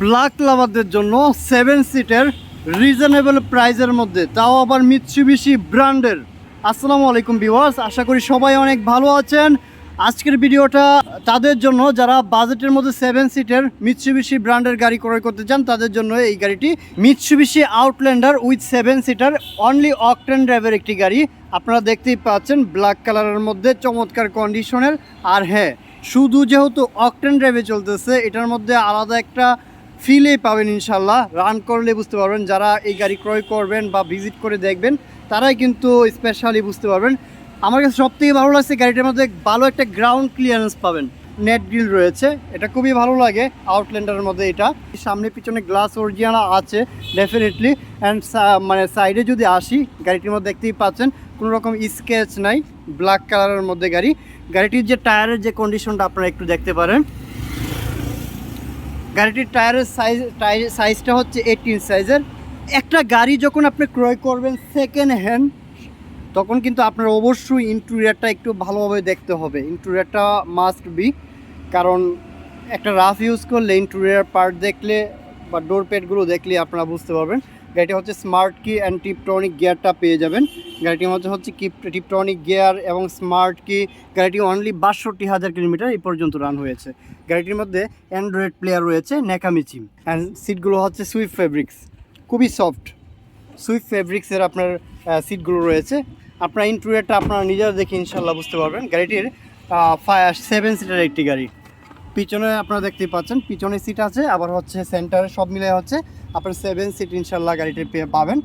Black লাভারদের জন্য 7 সিটের reasonable প্রাইজের মধ্যে, তাও আবার মিৎসুবিশি ব্র্যান্ডের। আসসালামু আলাইকুম ভিউয়ার্স, আশা করি সবাই অনেক ভালো আছেন। আজকের ভিডিওটা তাদের জন্য যারা বাজেটের মধ্যে 7 সিটের মিৎসুবিশি ব্র্যান্ডের গাড়ি ক্রয় করতে চান তাদের জন্য এই গাড়িটি Mitsubishi Outlander with 7 seater only octane ড্রাইভের একটি গাড়ি। আপনারা দেখতেই পাচ্ছেন ব্ল্যাক কালারের মধ্যে চমৎকার কন্ডিশনের। আর হ্যাঁ, শুধু যেহেতু অকটেন ড্রাইভে চলতেছে, এটার মধ্যে আলাদা একটা ফিলেই পাবেন ইনশাল্লাহ। রান করলে বুঝতে পারবেন, যারা এই গাড়ি ক্রয় করবেন বা ভিজিট করে দেখবেন তারাই কিন্তু স্পেশালি বুঝতে পারবেন। আমার কাছে সবথেকে ভালো লাগছে গাড়িটার মধ্যে ভালো একটা গ্রাউন্ড ক্লিয়ারেন্স পাবেন, নেট গ্রিল রয়েছে, এটা খুবই ভালো লাগে আউটল্যান্ডারের মধ্যে। এটা সামনে পিছনে গ্লাস অরিজিনাল আছে ডেফিনেটলি। অ্যান্ড মানে সাইডে যদি আসি, গাড়িটির মধ্যে দেখতেই পাচ্ছেন কোনো রকম স্কেচ নাই, ব্ল্যাক কালারের মধ্যে গাড়িটির যে টায়ারের যে কন্ডিশনটা আপনারা একটু দেখতে পারেন। গাড়িটির টায়ারের সাইজটা হচ্ছে 18 সাইজের। একটা গাড়ি যখন আপনি ক্রয় করবেন সেকেন্ড হ্যান্ড, তখন কিন্তু আপনার অবশ্যই ইন্টেরিয়রটা একটু ভালোভাবে দেখতে হবে। ইন্টেরিয়রটা মাস্ট বি, কারণ একটা রাফ ইউজ করলে ইন্টেরিয়র পার্ট দেখলে বা ডোর প্যাডগুলো দেখলে আপনারা বুঝতে পারবেন। গাড়িটি হচ্ছে স্মার্ট কি অ্যান্ড টিপটনিক গিয়ারটা পেয়ে যাবেন। গাড়িটির মধ্যে হচ্ছে টিপটনিক গিয়ার এবং স্মার্ট কি। গাড়িটি অনলি 62,000 কিলোমিটার এই পর্যন্ত রান হয়েছে। গাড়িটির মধ্যে অ্যান্ড্রয়েড প্লেয়ার রয়েছে, নেকামিচি। অ্যান্ড সিটগুলো হচ্ছে সুইফট ফেব্রিক্স, খুবই সফট সুইফট ফেব্রিক্সের আপনার সিটগুলো রয়েছে। আপনার ইন্টেরিয়রটা আপনারা নিজেরা দেখে ইনশাল্লাহ বুঝতে পারবেন। গাড়িটির 7 সিটার একটি গাড়ি। পিছনে আপনারা দেখতেই পাচ্ছেন পিছনে সিট আছে, আবার হচ্ছে সেন্টারে, সব মিলে হচ্ছে আপনার 7 সিট ইনশাল্লাহ গাড়িটি পাবেন।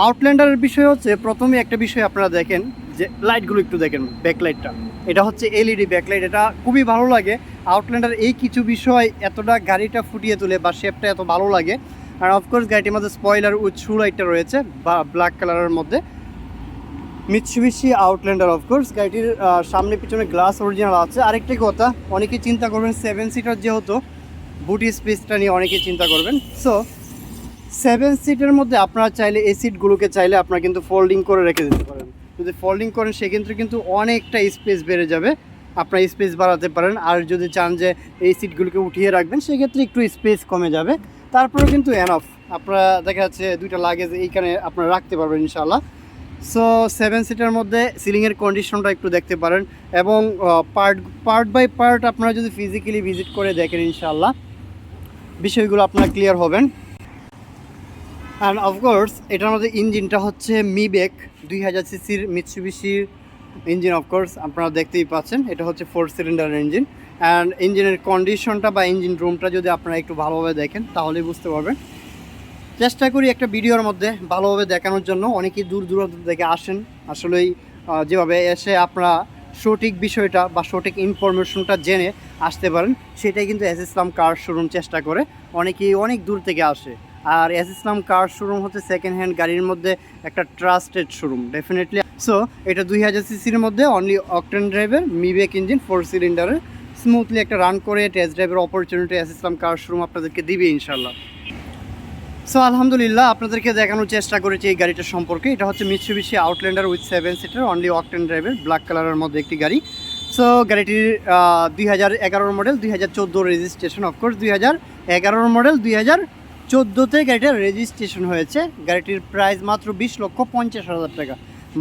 আউটল্যান্ডারের বিষয় হচ্ছে, প্রথমে একটা বিষয় আপনারা দেখেন যে লাইটগুলো একটু দেখেন, ব্যাকলাইটটা এটা হচ্ছে এলইডি ব্যাকলাইট, এটা খুবই ভালো লাগে। আউটল্যান্ডার এই কিছু বিষয় এতটা গাড়িটা ফুটিয়ে তোলে বা শেপটা এত ভালো লাগে। আর অফকোর্স গাড়িটির মধ্যে স্পয়লার উইথ শু লাইটটা রয়েছে বা ব্ল্যাক কালারের মধ্যে। মিৎসুবিশি আউটল্যান্ডার অফকোর্স, গাড়িটির সামনে পিছনে গ্লাস অরিজিনাল আছে। আরেকটি কথা, অনেকেই চিন্তা করবেন 7 সিটার যেহেতু বুটি স্পেসটা নিয়ে অনেকেই চিন্তা করবেন। সো 7 সিটের মধ্যে আপনারা চাইলে এই সিটগুলোকে চাইলে আপনারা কিন্তু ফোল্ডিং করে রেখে দিতে পারেন। যদি ফোল্ডিং করেন সেক্ষেত্রে কিন্তু অনেকটা স্পেস বেড়ে যাবে, আপনারা স্পেস বাড়াতে পারেন। আর যদি চান যে এই সিটগুলোকে উঠিয়ে রাখবেন সেক্ষেত্রে একটু স্পেস কমে যাবে, তারপরেও কিন্তু এনাফ। আপনারা দেখা যাচ্ছে দুইটা লাগেজ এইখানে আপনারা রাখতে পারবেন ইনশাআল্লাহ। সো 7 সিটের মধ্যে সিলিংয়ের কন্ডিশনটা একটু দেখতে পারেন, এবং পার্ট বাই পার্ট আপনারা যদি ফিজিক্যালি ভিজিট করে দেখেন ইনশাআল্লাহ বিষয়গুলো আপনারা ক্লিয়ার হবেন। অ্যান্ড অফকোর্স এটার মধ্যে ইঞ্জিনটা হচ্ছে মিবেক 2000 সিসির মিৎসুবিশির ইঞ্জিন। অফকোর্স আপনারা দেখতেই পাচ্ছেন এটা হচ্ছে 4 সিলিন্ডার ইঞ্জিন। অ্যান্ড ইঞ্জিনের কন্ডিশনটা বা ইঞ্জিন রুমটা যদি আপনারা একটু ভালোভাবে দেখেন তাহলেই বুঝতে পারবেন। চেষ্টা করি একটা ভিডিওর মধ্যে ভালোভাবে দেখানোর জন্য। অনেকেই দূর দূরান্ত থেকে আসেন, আসলেই যেভাবে এসে আপনারা সঠিক বিষয়টা বা সঠিক ইনফরমেশনটা জেনে আসতে পারেন, সেটাই কিন্তু এস ইসলাম কার শোরুম চেষ্টা করে। অনেকেই অনেক দূর থেকে আসে। আর এস ইসলাম কার শোরুম হচ্ছে সেকেন্ড হ্যান্ড গাড়ির মধ্যে একটা ট্রাস্টেড শোরুম ডেফিনেটলি। সো এটা 2000 সিসির মধ্যে অনলি অকটেন ড্রাইভের মিবেক ইঞ্জিন 4 সিলিন্ডারের স্মুথলি একটা রান করে টেস্ট ড্রাইভের অপরচুনিটি এস ইসলাম কার শোরুম আপনাদেরকে দিবে ইনশাল্লাহ। সো আলহামদুলিল্লাহ আপনাদেরকে দেখানোর চেষ্টা করেছি এই গাড়িটার সম্পর্কে। এটা হচ্ছে Mitsubishi Outlander with 7 seater only octane ড্রাইভের ব্ল্যাক কালারের মধ্যে একটি গাড়ি। সো গাড়িটির 2011 মডেল, 2014 রেজিস্ট্রেশন। অফকোর্স 2011 মডেল, 2014তে গাড়িটার রেজিস্ট্রেশন হয়েছে। গাড়িটির প্রাইস মাত্র 20,50,000 টাকা,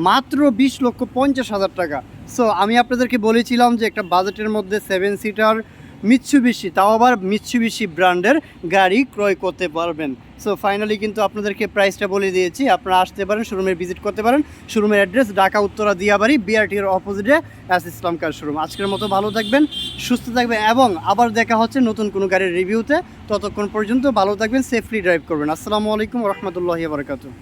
মাত্র 20,50,000 টাকা। সো আমি আপনাদেরকে বলেছিলাম যে একটা বাজেটের মধ্যে 7 সিটার মিৎসুবিশি, তাও আবার মিৎসুবিশি ব্র্যান্ডের গাড়ি ক্রয় করতে পারবেন। সো ফাইনালি কিন্তু আপনাদেরকে প্রাইসটা বলে দিয়েছি, আপনারা আসতে পারেন, শোরুমে ভিজিট করতে পারেন। শোরুমের অ্যাড্রেস ঢাকা উত্তরা দিয়াবাড়ি, বিআরটির অপোজিটে এস ইসলাম কার শোরুম। আজকের মতো ভালো থাকবেন, সুস্থ থাকবেন, এবং আবার দেখা হচ্ছে নতুন কোনো গাড়ির রিভিউতে। ততক্ষণ পর্যন্ত ভালো থাকবেন, সেফলি ড্রাইভ করবেন। আসসালামু আলাইকুম রহমতুল্লাহি বারাকাতুহু।